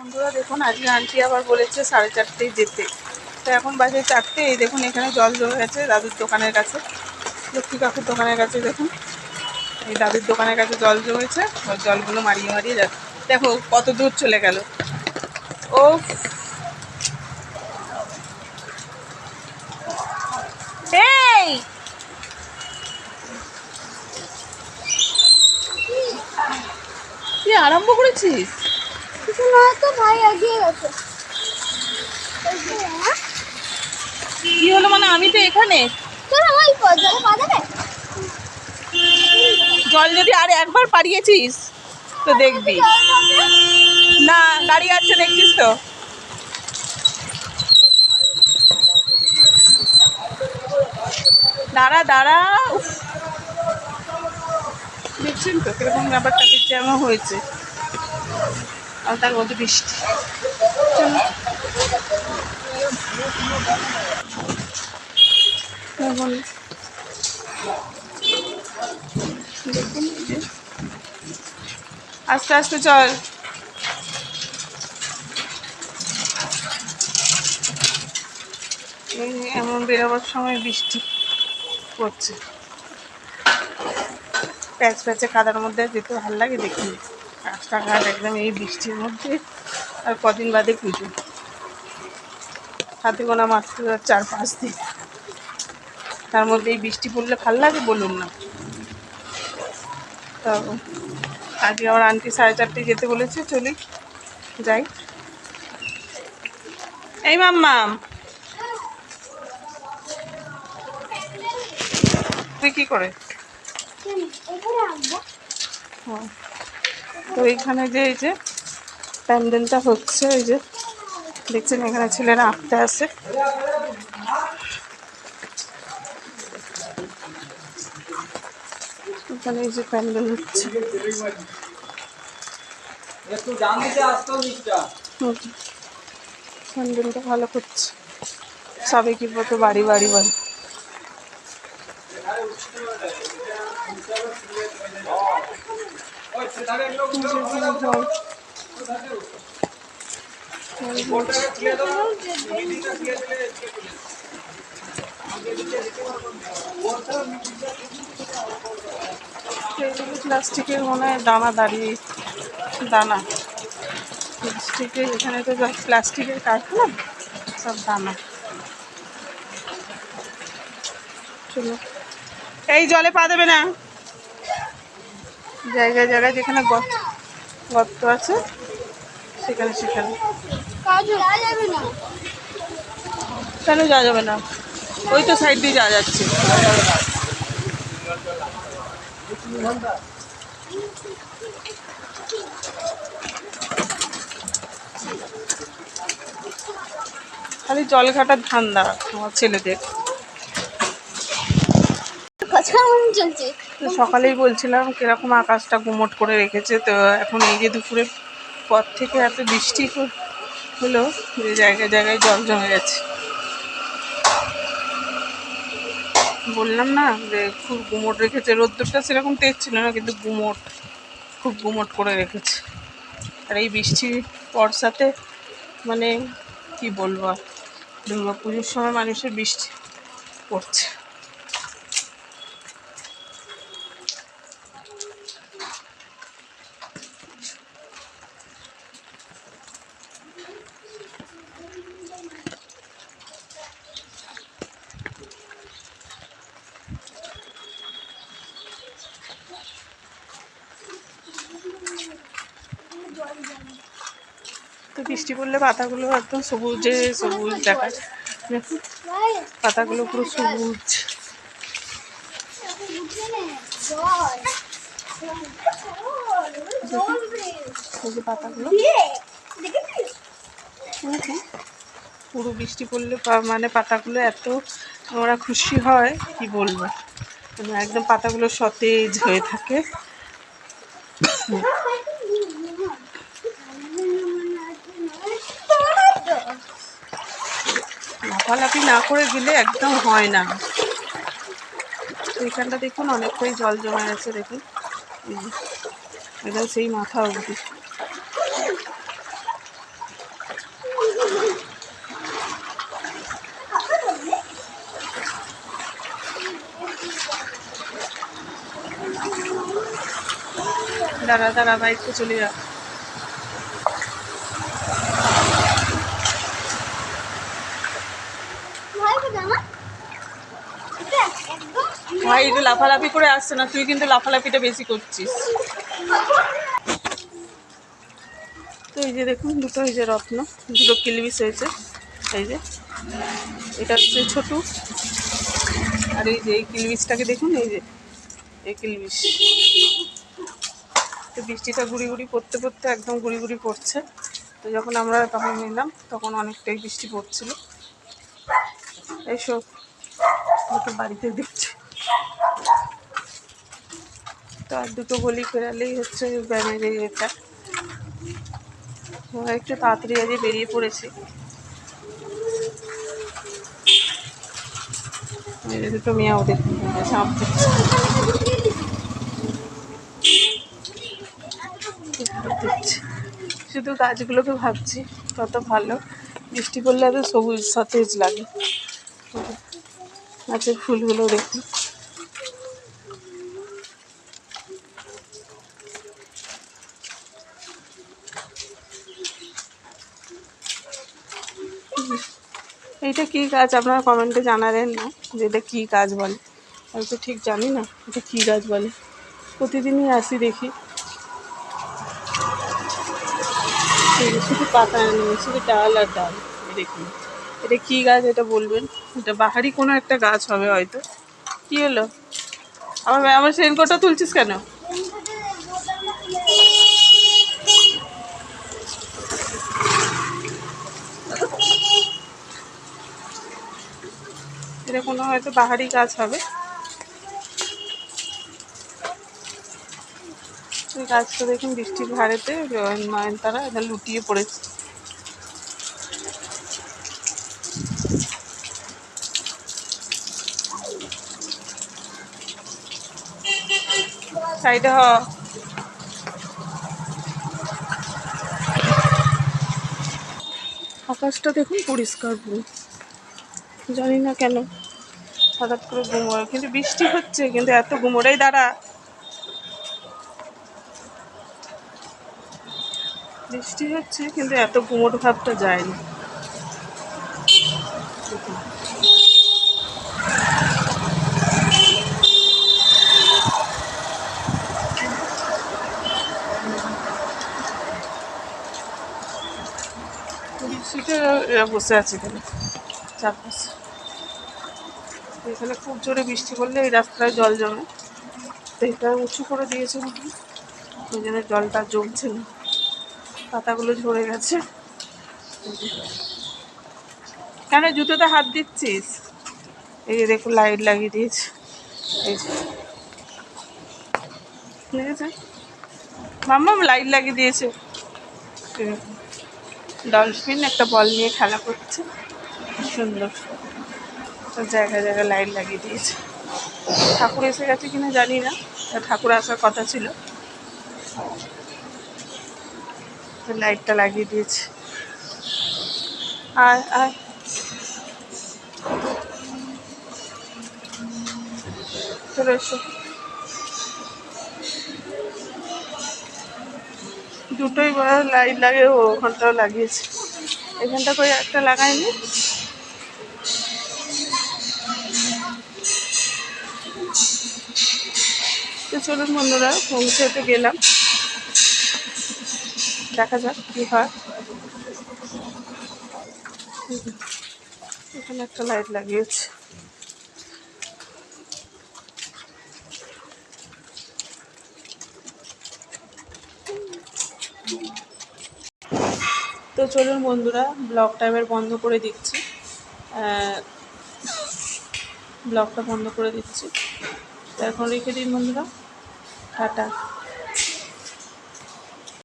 বন্ধুরা দেখুন, আজকে আন্টি আবার বলেছে 4:30টায় যেতে। তো এখন বাজে 4টে। এই দেখুন এখানে জল জমে গেছে দাদুর দোকানের কাছে, লক্ষ্মী কাকুর দোকানের কাছে। দেখুন এই দাদুর দোকানের কাছে জল জমেছে, ওই জলগুলো মারিয়ে মারিয়ে যাচ্ছে। দেখো কত দূর চলে গেল। ও এই তুই আরম্ভ করেছিস? কিছু না তো ভাই এগিয়ে গেছে। কি হলো মানে? আমি তো এখানে। তোরা ওই জলে পা দেবে? জল যদি আর একবার পাড়িয়েছিস তো দেখবি। না গাড়ি আছে দেখছিস তো। দাঁড়া দাঁড়া, দেখছেন তো কিরকম ব্যাপারটা যেমন হয়েছে। আর তার মধ্যে বৃষ্টি। এখন দেখুন আস্তে আস্তে চল। এমন বেরোবার সময় বৃষ্টি পড়ছে, প্যাচ প্যাচে কাদার মধ্যে যেতে ভালো লাগে। দেখি রাস্তাঘাট একদম এই বৃষ্টির মধ্যে। আর কদিন বাদে পুজো, হাতে গোনা মাত্র 4-5 দিন, তার মধ্যে এই বৃষ্টি পড়লে ভাল লাগে বলুন না। তো আজকে আমার আন্টি 4:30টায় যেতে বলেছে, চলি যাই। এই মাম্মাম তুই কি করে? তো এইখানে যে এই যে প্যান্ডেলটা হচ্ছে, এই যে দেখছেন এখানে ছেলেরা আঁকতে আসে। এখানে এই যে প্যান্ডেল হচ্ছে, প্যান্ডেলটা ভালো করছে সবাই কি মতো বাড়ি বাড়ি বাড়ি। এইগুলো প্লাস্টিকের মনে হয় দানা দাঁড়িয়ে, দানা প্লাস্টিকের। এখানে তো প্লাস্টিকের কারখানা, সব দানা। চলো, এই জলে পা দেবে না। জায়গায় জায়গায় যেখানে গর্ত আছে সেখানে সেখানে। কেন যাওয়া যাবে না? ওই তো সাইড দিয়ে যাওয়া যাচ্ছে। খালি জল ঘাটার ধান্দা আমার ছেলেদের। তো সকালেই বলছিলাম কিরকম আকাশটা গুমট করে রেখেছে। তো এখন এই যে দুপুরের পর থেকে এত বৃষ্টি হলো যে জায়গায় জায়গায় জল জমে গেছে। বললাম না যে খুব গুমট রেখেছে। রোদ্দুরটা সেরকম তেজ ছিল না, কিন্তু গুমট, খুব গুমট করে রেখেছে। আর এই বৃষ্টির বর্ষাতে মানে কি বলবো, দুর্গা পুজোর সময় মানুষের বৃষ্টি পড়ছে। তো বৃষ্টি পড়লে পাতাগুলো একদম সবুজে সবুজ দেখায়। দেখুন পাতাগুলো পুরো সবুজ। পাতাগুলো পুরো বৃষ্টি পড়লে মানে পাতাগুলো এত ওরা খুশি হয় কি বলবো, মানে একদম পাতাগুলো সতেজ হয়ে থাকে। লাফালাফি না করে গেলে একদম হয় না। এইখানটা দেখুন অনেকটাই জল জমা আছে। দেখুন একদম সেই মাথা অবধি। দাঁড়া দাঁড়া, বাইকটা চলে যা। ভয় পেয়ে জামা এটা একদম ভাই এটা লাফালাফি করে আসছে না, তুই কিন্তু লাফালাফিটা বেশি করছিস। তো এই যে দেখুন দুটো, এই যে রত্ন, দুটো কিলবিস হয়েছে। এই যে এটা হচ্ছে ছোটু, আর এই যে এই কিলবিসটাকে দেখুন, এই যে এই কিলবিস। তো বৃষ্টিটা গুড়ি গুড়ি পড়তে পড়তে একদম গুড়ি গুড়ি পড়ছে। তো যখন আমরা তখন নিলাম তখন অনেকটাই বৃষ্টি পড়ছিল। এইসব দুটো বাড়িতে দেখছি। তো আর দুটো গলি ফেরালেই হচ্ছে ব্যানের এটা। আমরা একটু তাড়াতাড়ি আজকে বেরিয়ে পড়েছি। দুটো মেয়েও দেখুন সাপ দিচ্ছে। শুধু গাছগুলোকে ভাবছি কত ভালো, বৃষ্টি পড়লে এত সবুজ সতেজ লাগে। গাছের ফুলগুলো দেখুন। এইটা কী গাছ আপনারা কমেন্টে জানালেন না যে এটা কী গাছ বলে। আমি তো ঠিক জানি না এটা কী গাছ বলে, প্রতিদিনই আসি দেখি। শুধু পাতা নেই, শুধু ডাল আর ডাল। দেখুন এটা কী গাছ এটা বলবেন। এটা বাহারি কোনো একটা গাছ হবে হয়তো। কী হলো, আমার আমার রেনকোটটা তুলছিস কেন? বোতামটা খুলে এটা কোনো হয়তো বাহারি গাছ হবে। এই গাছটা দেখুন বৃষ্টির ধারেতে নয়নতারা এটা লুটিয়ে পড়েছে। সাইডে হ। আকাশটা দেখুন পরিষ্কার পুরো, জানি না কেন হঠাৎ করে গুমোর, কিন্তু বৃষ্টি হচ্ছে কিন্তু এত গুমোরেই দাঁড়া। বৃষ্টি হচ্ছে কিন্তু এত গুমোট ভাবটা যায়নি। বৃষ্টিতে এরা বসে আছে এখানে চারপাশে। এখানে খুব জোরে বৃষ্টি পড়লে এই রাস্তায় জল জমে, তো এটা উঁচু করে দিয়েছে নাকি ওই জন্য জলটা জমছে না, পাতাগুলো ঝরে গেছে। কেন জুতোতে হাত দিচ্ছিস? এই যে দেখুন লাইট লাগিয়ে দিয়েছে, এই যে দেখেছে মাম্মা লাইট লাগিয়ে দিয়েছে। ডলফিন একটা বল নিয়ে খেলা করছে, সুন্দর। জায়গায় জায়গায় লাইট লাগিয়ে দিয়েছে। ঠাকুর এসে গেছে কিনা জানি না, ঠাকুর আসার কথা ছিল, লাইটটা লাগিয়ে দিয়েছে। আয় আয়, চলে এসো। দুটোই লাইট লাগে, ও ওখানটাও লাগিয়েছে, এখানটা করে একটা লাগায়নি। তো চলুন বন্ধুরা, পৌঁছাতে গেলাম, দেখা যাক কী হয়। এখানে একটা লাইট লাগিয়েছে। তো চলুন বন্ধুরা, ব্লগটা এবার বন্ধ করে দিচ্ছি, ব্লগটা বন্ধ করে দিচ্ছি। তো এখন রেখে দিন বন্ধুরা, টাটা।